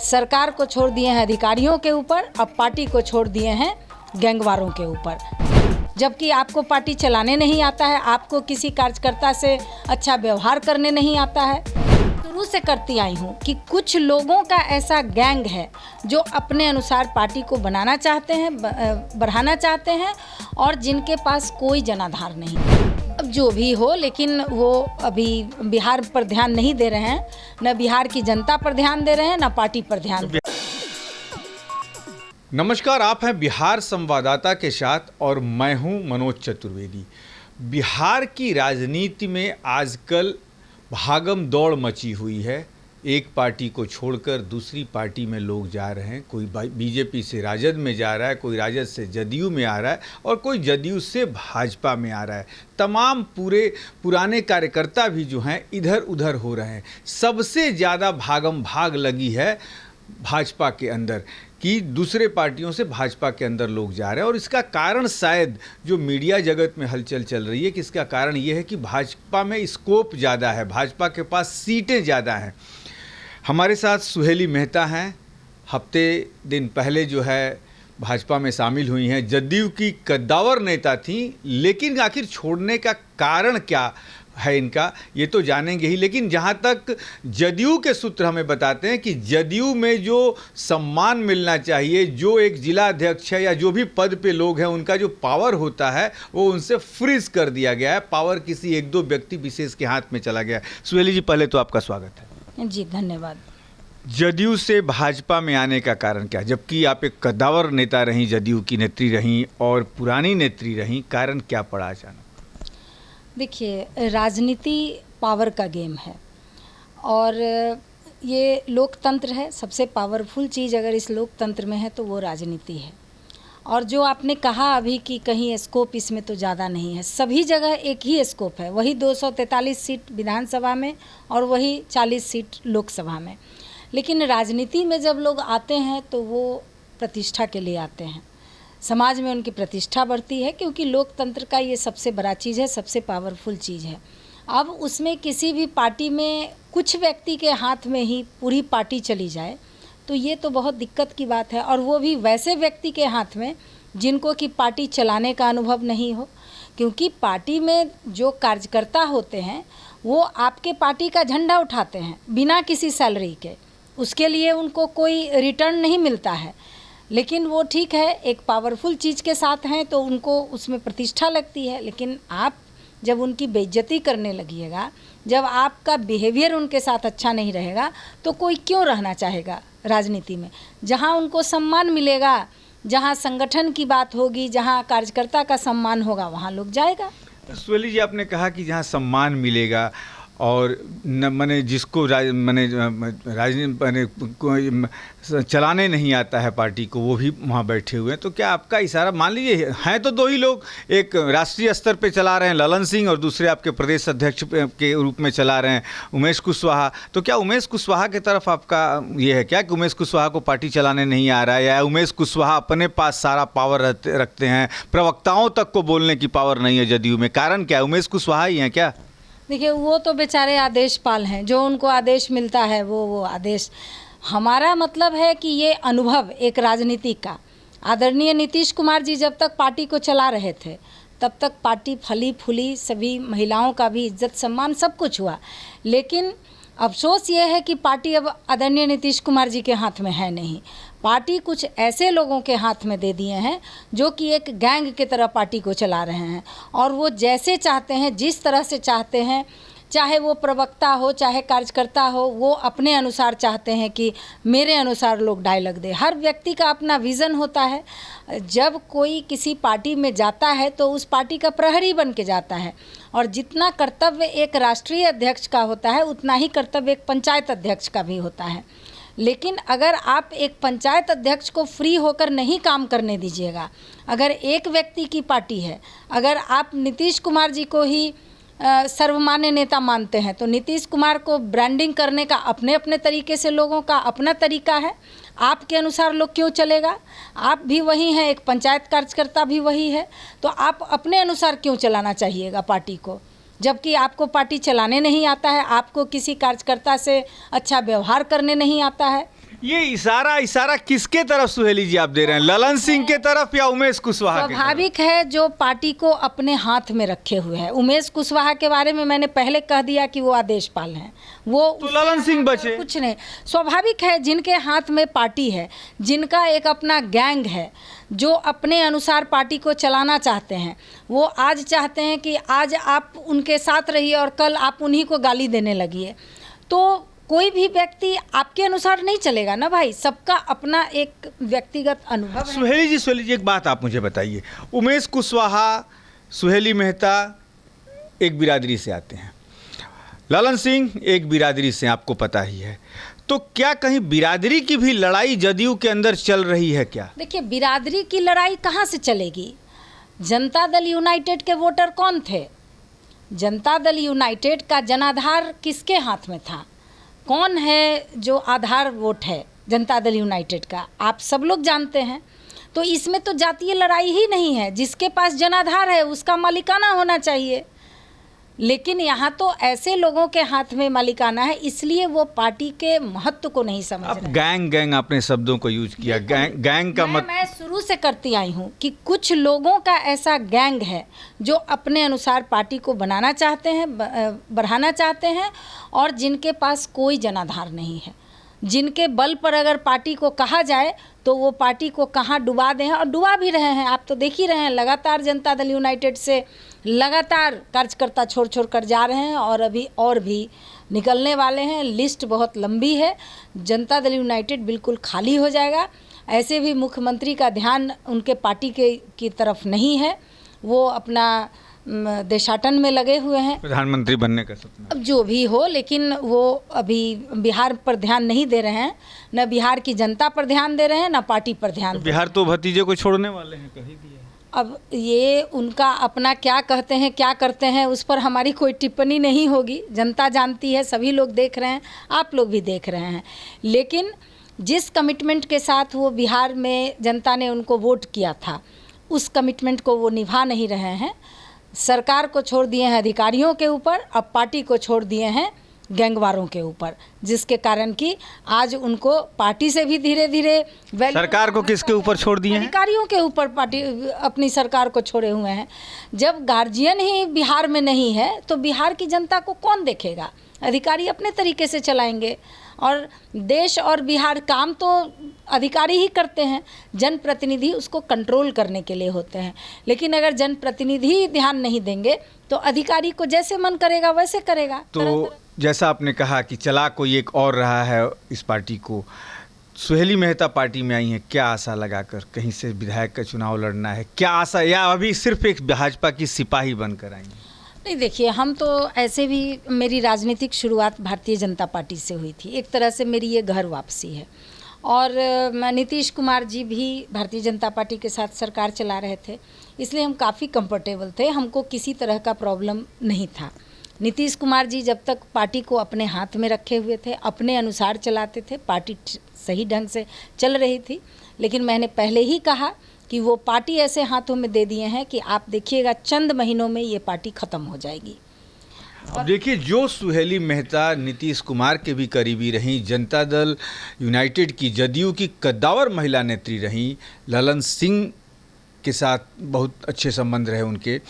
सरकार को छोड़ दिए हैं अधिकारियों के ऊपर, अब पार्टी को छोड़ दिए हैं गैंगवारों के ऊपर। जबकि आपको पार्टी चलाने नहीं आता है, आपको किसी कार्यकर्ता से अच्छा व्यवहार करने नहीं आता है। शुरू से करती आई हूँ कि कुछ लोगों का ऐसा गैंग है जो अपने अनुसार पार्टी को बनाना चाहते हैं, बढ़ाना चाहते हैं, और जिनके पास कोई जनाधार नहीं। अब जो भी हो, लेकिन वो अभी बिहार पर ध्यान नहीं दे रहे हैं, न बिहार की जनता पर ध्यान दे रहे हैं, न पार्टी पर ध्यान दे। नमस्कार, आप हैं बिहार संवाददाता के साथ और मैं हूं मनोज चतुर्वेदी। बिहार की राजनीति में आजकल भागम दौड़ मची हुई है। एक पार्टी को छोड़कर दूसरी पार्टी में लोग जा रहे हैं। कोई बीजेपी से राजद में जा रहा है, कोई राजद से जदयू में आ रहा है और कोई जदयू से भाजपा में आ रहा है। तमाम पुराने कार्यकर्ता भी जो हैं इधर उधर हो रहे हैं। सबसे ज़्यादा भागम भाग लगी है भाजपा के अंदर कि दूसरे पार्टियों से भाजपा के अंदर लोग जा रहे हैं। और इसका कारण शायद जो मीडिया जगत में हलचल चल रही है कि इसका कारण ये है कि भाजपा में स्कोप ज़्यादा है, भाजपा के पास सीटें ज़्यादा हैं। हमारे साथ सुहेली मेहता हैं, हफ्ते दिन पहले जो है भाजपा में शामिल हुई हैं। जदयू की कद्दावर नेता थी, लेकिन आखिर छोड़ने का कारण क्या है इनका, ये तो जानेंगे ही। लेकिन जहाँ तक जदयू के सूत्र हमें बताते हैं कि जदयू में जो सम्मान मिलना चाहिए, जो एक जिला अध्यक्ष है या जो भी पद पे लोग हैं, उनका जो पावर होता है वो उनसे फ्रीज कर दिया गया है। पावर किसी एक दो व्यक्ति विशेष के हाथ में चला गया है। सुहेली जी, पहले तो आपका स्वागत है। जी धन्यवाद। जदयू से भाजपा में आने का कारण क्या, जबकि आप एक कद्दावर नेता रहीं, जदयू की नेत्री रहीं और पुरानी नेत्री रहीं, कारण क्या पड़ा अचानक? देखिए, राजनीति पावर का गेम है और ये लोकतंत्र है। सबसे पावरफुल चीज़ अगर इस लोकतंत्र में है तो वो राजनीति है। और जो आपने कहा अभी कि कहीं स्कोप इसमें तो ज़्यादा नहीं है, सभी जगह एक ही स्कोप है। वही 243 सीट विधानसभा में और वही 40 सीट लोकसभा में। लेकिन राजनीति में जब लोग आते हैं तो वो प्रतिष्ठा के लिए आते हैं, समाज में उनकी प्रतिष्ठा बढ़ती है, क्योंकि लोकतंत्र का ये सबसे बड़ा चीज़ है, सबसे पावरफुल चीज़ है। अब उसमें किसी भी पार्टी में कुछ व्यक्ति के हाथ में ही पूरी पार्टी चली जाए तो ये तो बहुत दिक्कत की बात है। और वो भी वैसे व्यक्ति के हाथ में जिनको कि पार्टी चलाने का अनुभव नहीं हो, क्योंकि पार्टी में जो कार्यकर्ता होते हैं वो आपके पार्टी का झंडा उठाते हैं बिना किसी सैलरी के, उसके लिए उनको कोई रिटर्न नहीं मिलता है। लेकिन वो ठीक है, एक पावरफुल चीज़ के साथ हैं तो उनको उसमें प्रतिष्ठा लगती है। लेकिन आप जब उनकी बेइज्जती करने लगिएगा, जब आपका बिहेवियर उनके साथ अच्छा नहीं रहेगा, तो कोई क्यों रहना चाहेगा राजनीति में? जहाँ उनको सम्मान मिलेगा, जहाँ संगठन की बात होगी, जहाँ कार्यकर्ता का सम्मान होगा, वहाँ लोग जाएगा। सुहेली जी, आपने कहा कि जहाँ सम्मान मिलेगा और मैंने जिसको चलाने नहीं आता है पार्टी को, वो भी वहाँ बैठे हुए हैं, तो क्या आपका इशारा, मान लीजिए हैं तो दो ही लोग, एक राष्ट्रीय स्तर पे चला रहे हैं ललन सिंह और दूसरे आपके प्रदेश अध्यक्ष के रूप में चला रहे हैं उमेश कुशवाहा, तो क्या उमेश कुशवाहा की तरफ आपका ये है क्या कि उमेश कुशवाहा को पार्टी चलाने नहीं आ रहा है, या उमेश कुशवाहा अपने पास सारा पावर रखते हैं, प्रवक्ताओं तक को बोलने की पावर नहीं है जदयू में? कारण क्या है, उमेश कुशवाहा ही हैं क्या? देखिए, वो तो बेचारे आदेशपाल हैं, जो उनको आदेश मिलता है वो आदेश। हमारा मतलब है कि ये अनुभव एक राजनीति का, आदरणीय नीतीश कुमार जी जब तक पार्टी को चला रहे थे तब तक पार्टी फली फूली, सभी महिलाओं का भी इज्जत सम्मान सब कुछ हुआ। लेकिन अफसोस ये है कि पार्टी अब आदरणीय नीतीश कुमार जी के हाथ में है नहीं। पार्टी कुछ ऐसे लोगों के हाथ में दे दिए हैं जो कि एक गैंग की तरह पार्टी को चला रहे हैं, और वो जैसे चाहते हैं, जिस तरह से चाहते हैं, चाहे वो प्रवक्ता हो चाहे कार्यकर्ता हो, वो अपने अनुसार चाहते हैं कि मेरे अनुसार लोग डायलॉग दे। हर व्यक्ति का अपना विज़न होता है। जब कोई किसी पार्टी में जाता है तो उस पार्टी का प्रहरी बन के जाता है, और जितना कर्तव्य एक राष्ट्रीय अध्यक्ष का होता है उतना ही कर्तव्य एक पंचायत अध्यक्ष का भी होता है। लेकिन अगर आप एक पंचायत अध्यक्ष को फ्री होकर नहीं काम करने दीजिएगा, अगर एक व्यक्ति की पार्टी है, अगर आप नीतीश कुमार जी को ही सर्वमान्य नेता मानते हैं तो नीतीश कुमार को ब्रांडिंग करने का अपने अपने तरीके से लोगों का अपना तरीका है। आपके अनुसार लोग क्यों चलेगा? आप भी वही हैं, एक पंचायत कार्यकर्ता भी वही है, तो आप अपने अनुसार क्यों चलाना चाहिएगा पार्टी को? जबकि आपको पार्टी चलाने नहीं आता है, आपको किसी कार्यकर्ता से अच्छा व्यवहार करने नहीं आता है। ये इशारा किसके तरफ सुहेली जी आप दे रहे हैं, ललन सिंह के तरफ या उमेश कुशवाहा के तरफ? स्वाभाविक है, जो पार्टी को अपने हाथ में रखे हुए हैं। उमेश कुशवाहा के बारे में मैंने पहले कह दिया कि वो आदेशपाल हैं, वो तो ललन सिंह बचे। कुछ नहीं। स्वाभाविक है, जिनके हाथ में पार्टी है, जिनका एक अपना गैंग है, जो अपने अनुसार पार्टी को चलाना चाहते हैं, वो आज चाहते हैं कि आज आप उनके साथ रहिए और कल आप उन्हीं को गाली देने लगिए। तो कोई भी व्यक्ति आपके अनुसार नहीं चलेगा ना भाई, सबका अपना एक व्यक्तिगत अनुभव है। सुहेली जी एक बात आप मुझे बताइए, उमेश कुशवाहा, सुहेली मेहता एक बिरादरी से आते हैं, ललन सिंह एक बिरादरी से, आपको पता ही है। तो क्या कहीं बिरादरी की भी लड़ाई जदयू के अंदर चल रही है क्या? देखिए, बिरादरी की लड़ाई कहाँ से चलेगी? जनता दल यूनाइटेड के वोटर कौन थे? जनता दल यूनाइटेड का जनाधार किसके हाथ में था? कौन है जो आधार वोट है जनता दल यूनाइटेड का? आप सब लोग जानते हैं। तो इसमें तो जातीय लड़ाई ही नहीं है, जिसके पास जनाधार है उसका मालिकाना होना चाहिए। लेकिन यहाँ तो ऐसे लोगों के हाथ में मालिकाना है, इसलिए वो पार्टी के महत्व को नहीं समझ अब रहे। गैंग आपने शब्दों को यूज किया, गैंग का मैं शुरू से करती आई हूँ कि कुछ लोगों का ऐसा गैंग है जो अपने अनुसार पार्टी को बनाना चाहते हैं, बढ़ाना चाहते हैं, और जिनके पास कोई जनाधार नहीं है, जिनके बल पर अगर पार्टी को कहा जाए तो वो पार्टी को कहाँ डुबा दें, और डुबा भी रहे हैं। आप तो देख ही रहे हैं, लगातार जनता दल यूनाइटेड से लगातार कार्यकर्ता छोड़ कर जा रहे हैं, और अभी और भी निकलने वाले हैं। लिस्ट बहुत लंबी है। जनता दल यूनाइटेड बिल्कुल खाली हो जाएगा। ऐसे भी मुख्यमंत्री का ध्यान उनके पार्टी की तरफ नहीं है, वो अपना देशाटन में लगे हुए हैं, प्रधानमंत्री बनने का सपना। अब जो भी हो, लेकिन वो अभी बिहार पर ध्यान नहीं दे रहे हैं, न बिहार की जनता पर ध्यान दे रहे हैं, न पार्टी पर ध्यान। बिहार तो भतीजे को छोड़ने वाले हैं, कही दिया। अब ये उनका अपना क्या कहते हैं, क्या करते हैं, उस पर हमारी कोई टिप्पणी नहीं होगी। जनता जानती है, सभी लोग देख रहे हैं, आप लोग भी देख रहे हैं। लेकिन जिस कमिटमेंट के साथ वो बिहार में जनता ने उनको वोट किया था, उस कमिटमेंट को वो निभा नहीं रहे हैं। सरकार को छोड़ दिए हैं अधिकारियों के ऊपर, अब पार्टी को छोड़ दिए हैं गैंगवारों के ऊपर, जिसके कारण कि आज उनको पार्टी से भी धीरे धीरे सरकार को किसके ऊपर छोड़ दिए हैं? अधिकारियों के ऊपर पार्टी अपनी सरकार को छोड़े हुए हैं। जब गार्जियन ही बिहार में नहीं है तो बिहार की जनता को कौन देखेगा? अधिकारी अपने तरीके से चलाएंगे, और देश और बिहार काम तो अधिकारी ही करते हैं, जनप्रतिनिधि उसको कंट्रोल करने के लिए होते हैं। लेकिन अगर जनप्रतिनिधि ध्यान नहीं देंगे तो अधिकारी को जैसे मन करेगा वैसे करेगा। तो जैसा आपने कहा कि चला कोई एक और रहा है इस पार्टी को, सुहेली मेहता पार्टी में आई हैं, क्या आशा लगाकर? कहीं से विधायक का चुनाव लड़ना है, क्या आशा, या अभी सिर्फ एक भाजपा की सिपाही बनकर आई हैं? नहीं, देखिए, हम तो ऐसे भी, मेरी राजनीतिक शुरुआत भारतीय जनता पार्टी से हुई थी। एक तरह से मेरी ये घर वापसी है। और नीतीश कुमार जी भी भारतीय जनता पार्टी के साथ सरकार चला रहे थे, इसलिए हम काफ़ी कंफर्टेबल थे, हमको किसी तरह का प्रॉब्लम नहीं था। नीतीश कुमार जी जब तक पार्टी को अपने हाथ में रखे हुए थे, अपने अनुसार चलाते थे, पार्टी सही ढंग से चल रही थी। लेकिन मैंने पहले ही कहा कि वो पार्टी ऐसे हाथों में दे दिए हैं कि आप देखिएगा चंद महीनों में ये पार्टी ख़त्म हो जाएगी। अब देखिए, जो सुहेली मेहता नीतीश कुमार के भी करीबी रहीं, जनता दल यूनाइटेड की, जदयू की कद्दावर महिला नेत्री रहीं, ललन सिंह के साथ बहुत अच्छे संबंध रहे उनके,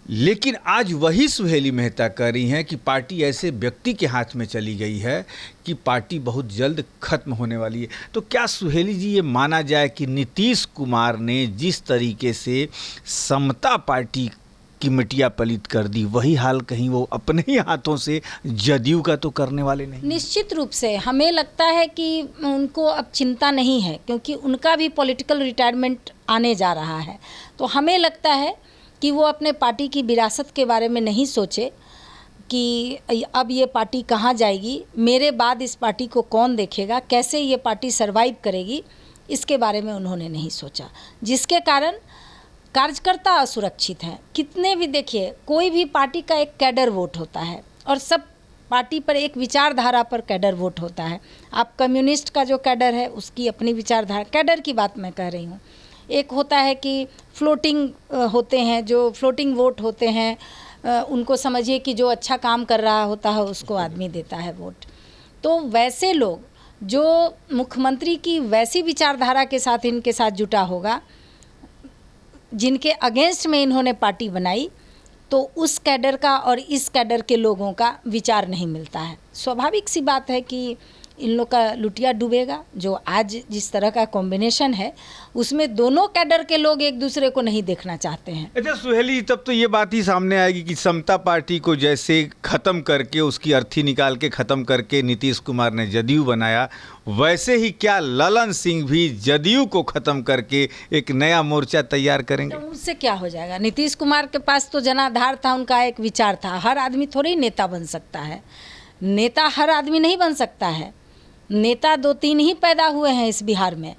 लेकिन आज वही सुहेली मेहता कह रही हैं कि पार्टी ऐसे व्यक्ति के हाथ में चली गई है कि पार्टी बहुत जल्द खत्म होने वाली है। तो क्या सुहेली जी ये माना जाए कि नीतीश कुमार ने जिस तरीके से समता पार्टी की मिटिया पलित कर दी, वही हाल कहीं वो अपने ही हाथों से जदयू का तो करने वाले नहीं? निश्चित रूप से हमें लगता है कि उनको अब चिंता नहीं है, क्योंकि उनका भी पॉलिटिकल रिटायरमेंट आने जा रहा है। तो हमें लगता है कि वो अपने पार्टी की विरासत के बारे में नहीं सोचे कि अब ये पार्टी कहाँ जाएगी, मेरे बाद इस पार्टी को कौन देखेगा, कैसे ये पार्टी सरवाइव करेगी, इसके बारे में उन्होंने नहीं सोचा, जिसके कारण कार्यकर्ता असुरक्षित हैं। कितने भी देखिए, कोई भी पार्टी का एक कैडर वोट होता है, और सब पार्टी पर एक विचारधारा पर कैडर वोट होता है। आप कम्युनिस्ट का जो कैडर है उसकी अपनी विचारधारा, कैडर की बात मैं कह रही हूँ। एक होता है कि फ्लोटिंग होते हैं, जो फ्लोटिंग वोट होते हैं, उनको समझिए कि जो अच्छा काम कर रहा होता है उसको आदमी देता है वोट। तो वैसे लोग जो मुख्यमंत्री की वैसी विचारधारा के साथ इनके साथ जुटा होगा जिनके अगेंस्ट में इन्होंने पार्टी बनाई, तो उस कैडर का और इस कैडर के लोगों का विचार नहीं मिलता है। स्वाभाविक सी बात है कि इन लोग का लुटिया डूबेगा। जो आज जिस तरह का कॉम्बिनेशन है उसमें दोनों कैडर के लोग एक दूसरे को नहीं देखना चाहते हैं। अच्छा सुहेली, तब तो ये बात ही सामने आएगी कि समता पार्टी को जैसे ख़त्म करके, उसकी अर्थी निकाल के ख़त्म करके नीतीश कुमार ने जदयू बनाया, वैसे ही क्या ललन सिंह भी जदयू को ख़त्म करके एक नया मोर्चा तैयार करेंगे? तो उससे क्या हो जाएगा? नीतीश कुमार के पास तो जनाधार था, उनका एक विचार था। हर आदमी थोड़ी नेता बन सकता है, नेता हर आदमी नहीं बन सकता है। नेता 2-3 ही पैदा हुए हैं इस बिहार में,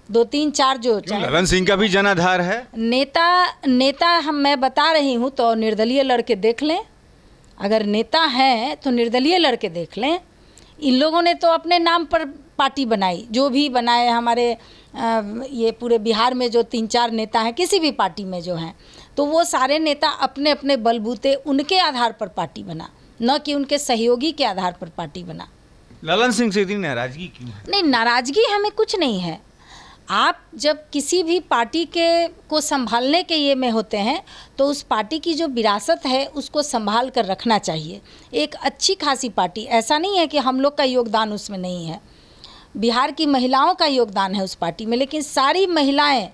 2-3-4 जो ललन सिंह का भी जनाधार है। नेता मैं बता रही हूँ, तो निर्दलीय लड़के देख लें। अगर नेता हैं तो निर्दलीय लड़के देख लें। इन लोगों ने तो अपने नाम पर पार्टी बनाई, जो भी बनाए हमारे ये पूरे बिहार में जो 3-4 नेता हैं किसी भी पार्टी में जो हैं, तो वो सारे नेता अपने अपने बलबूते उनके आधार पर पार्टी बना, न कि उनके सहयोगी के आधार पर पार्टी बना। ललन सिंह से इतनी नाराजगी क्यों है? नहीं, नाराजगी हमें कुछ नहीं है। आप जब किसी भी पार्टी के को संभालने के ये में होते हैं तो उस पार्टी की जो विरासत है उसको संभाल कर रखना चाहिए। एक अच्छी खासी पार्टी, ऐसा नहीं है कि हम लोग का योगदान उसमें नहीं है, बिहार की महिलाओं का योगदान है उस पार्टी में, लेकिन सारी महिलाएं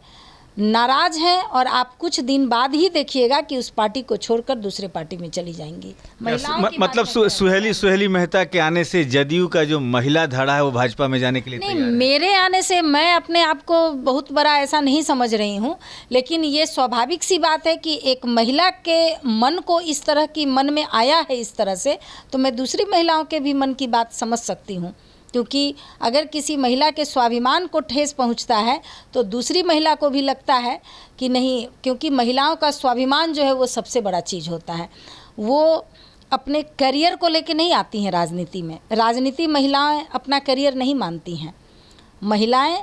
नाराज हैं और आप कुछ दिन बाद ही देखिएगा कि उस पार्टी को छोड़कर दूसरे पार्टी में चली जाएंगी। मतलब सुहेली मेहता के आने से जदयू का जो महिला धड़ा है वो भाजपा में जाने के लिए नहीं, तैयार है? मेरे आने से मैं अपने आप को बहुत बड़ा ऐसा नहीं समझ रही हूँ, लेकिन ये स्वाभाविक सी बात है कि एक महिला के मन को इस तरह की मन में आया है इस तरह से, तो मैं दूसरी महिलाओं के भी मन की बात समझ सकती हूँ। क्योंकि अगर किसी महिला के स्वाभिमान को ठेस पहुंचता है तो दूसरी महिला को भी लगता है कि नहीं, क्योंकि महिलाओं का स्वाभिमान जो है वो सबसे बड़ा चीज़ होता है। वो अपने करियर को लेके नहीं आती हैं राजनीति में। राजनीति महिलाएं अपना करियर नहीं मानती हैं। महिलाएं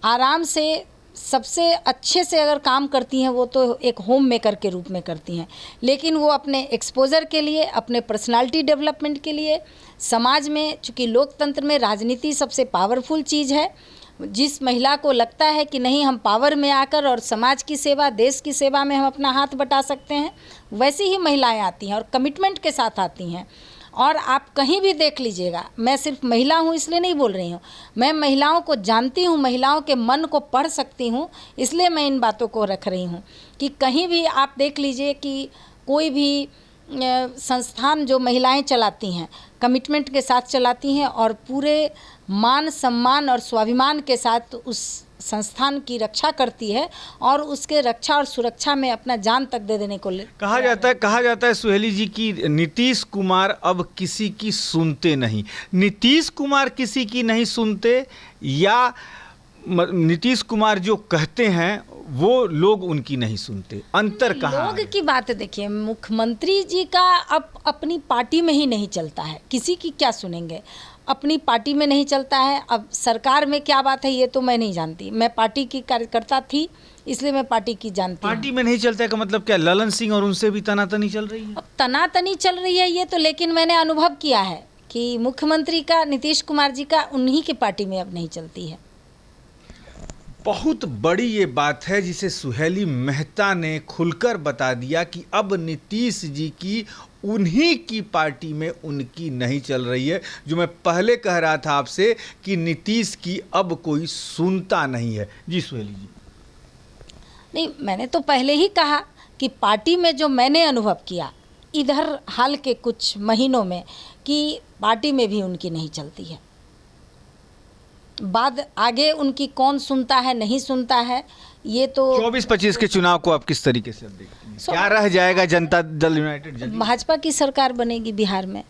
आराम से सबसे अच्छे से अगर काम करती हैं वो तो एक होम मेकर के रूप में करती हैं, लेकिन वो अपने एक्सपोजर के लिए, अपने पर्सनालिटी डेवलपमेंट के लिए, समाज में, चूँकि लोकतंत्र में राजनीति सबसे पावरफुल चीज़ है, जिस महिला को लगता है कि नहीं हम पावर में आकर और समाज की सेवा, देश की सेवा में हम अपना हाथ बटा सकते हैं, वैसी ही महिलाएं आती हैं और कमिटमेंट के साथ आती हैं। और आप कहीं भी देख लीजिएगा, मैं सिर्फ महिला हूँ इसलिए नहीं बोल रही हूँ, मैं महिलाओं को जानती हूँ, महिलाओं के मन को पढ़ सकती हूँ, इसलिए मैं इन बातों को रख रही हूँ कि कहीं भी आप देख लीजिए कि कोई भी संस्थान जो महिलाएं चलाती हैं कमिटमेंट के साथ चलाती हैं और पूरे मान सम्मान और स्वाभिमान के साथ उस संस्थान की रक्षा करती है और उसके रक्षा और सुरक्षा में अपना जान तक दे देने को कहा जाता है सुहेली जी की नीतीश कुमार अब किसी की सुनते नहीं। नीतीश कुमार किसी की नहीं सुनते या नीतीश कुमार जो कहते हैं वो लोग उनकी नहीं सुनते? अंतर कहाँ है? लोग की बात देखिए, मुख्यमंत्री जी का अब अपनी पार्टी में ही नहीं चलता है, किसी की क्या सुनेंगे, अपनी पार्टी में नहीं चलता है। अब सरकार में क्या बात है ये तो मैं नहीं जानती, मैं पार्टी की कार्यकर्ता थी इसलिए मैं पार्टी की जानती हूँ। पार्टी में नहीं चलता है का मतलब क्या? ललन सिंह और उनसे भी तनातनी चल रही है? अब तनातनी चल रही है ये तो, लेकिन मैंने अनुभव किया है कि मुख्यमंत्री का, नीतीश कुमार जी का, उन्हीं की पार्टी में अब नहीं चलती है। बहुत बड़ी ये बात है जिसे सुहेली मेहता ने खुलकर बता दिया कि अब नीतीश जी की उन्हीं की पार्टी में उनकी नहीं चल रही है। जो मैं पहले कह रहा था आपसे कि नीतीश की अब कोई सुनता नहीं है। जी सुहेली जी। नहीं, मैंने तो पहले ही कहा कि पार्टी में जो मैंने अनुभव किया इधर हाल के कुछ महीनों में कि पार्टी में भी उनकी नहीं चलती है। बाद आगे उनकी कौन सुनता है नहीं सुनता है ये तो 24-25 के चुनाव को आप किस तरीके से देखते हैं? क्या रह जाएगा जनता दल यूनाइटेड? भाजपा की सरकार बनेगी बिहार में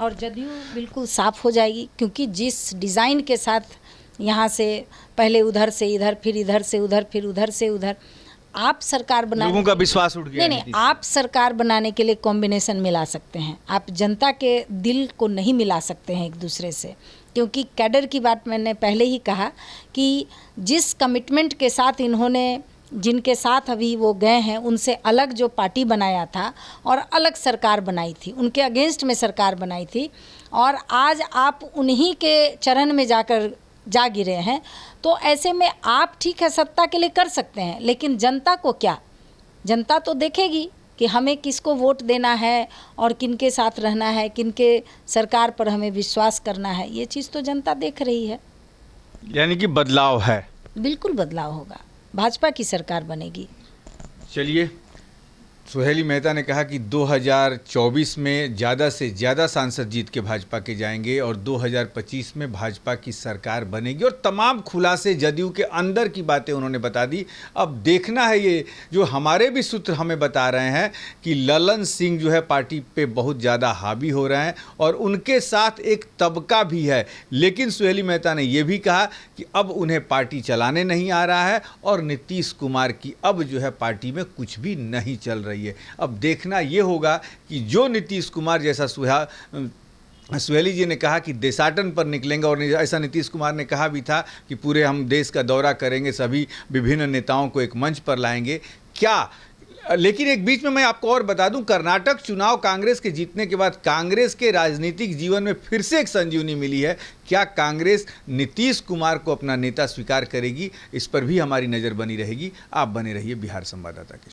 और जदयू बिल्कुल साफ हो जाएगी, क्योंकि जिस डिज़ाइन के साथ यहाँ से पहले उधर से इधर, फिर इधर से उधर, फिर उधर से उधर, आप सरकार बनाने, लोगों का विश्वास उठ गया। नहीं, आप सरकार बनाने के लिए कॉम्बिनेशन मिला सकते हैं, आप जनता के दिल को नहीं मिला सकते हैं एक दूसरे से, क्योंकि कैडर की बात मैंने पहले ही कहा कि जिस कमिटमेंट के साथ इन्होंने, जिनके साथ अभी वो गए हैं, उनसे अलग जो पार्टी बनाया था और अलग सरकार बनाई थी, उनके अगेंस्ट में सरकार बनाई थी, और आज आप उन्हीं के चरण में जा गिरे हैं। तो ऐसे में आप ठीक है सत्ता के लिए कर सकते हैं, लेकिन जनता को क्या? जनता तो देखेगी कि हमें किसको वोट देना है और किनके साथ रहना है, किनके सरकार पर हमें विश्वास करना है। ये चीज़ तो जनता देख रही है। यानी कि बदलाव है। बिल्कुल बदलाव होगा, भाजपा की सरकार बनेगी। चलिए, सुहेली मेहता ने कहा कि 2024 में ज़्यादा से ज़्यादा सांसद जीत के भाजपा के जाएंगे और 2025 में भाजपा की सरकार बनेगी, और तमाम खुलासे जदयू के अंदर की बातें उन्होंने बता दी। अब देखना है, ये जो हमारे भी सूत्र हमें बता रहे हैं कि ललन सिंह जो है पार्टी पे बहुत ज़्यादा हावी हो रहे हैं और उनके साथ एक तबका भी है। लेकिन सुहेली मेहता ने यह भी कहा कि अब उन्हें पार्टी चलाने नहीं आ रहा है और नीतीश कुमार की अब जो है पार्टी में कुछ भी नहीं चल रही है। अब देखना यह होगा कि जो नीतीश कुमार जैसा सुहेली जी ने कहा कि देशाटन पर निकलेंगे, और ऐसा नीतीश कुमार ने कहा भी था कि पूरे हम देश का दौरा करेंगे, सभी विभिन्न नेताओं को एक मंच पर लाएंगे क्या। लेकिन एक बीच में मैं आपको और बता दूं, कर्नाटक चुनाव कांग्रेस के जीतने के बाद कांग्रेस के राजनीतिक जीवन में फिर से एक संजीवनी मिली है। क्या कांग्रेस नीतीश कुमार को अपना नेता स्वीकार करेगी? इस पर भी हमारी नज़र बनी रहेगी। आप बने रहिए बिहार संवाददाता के।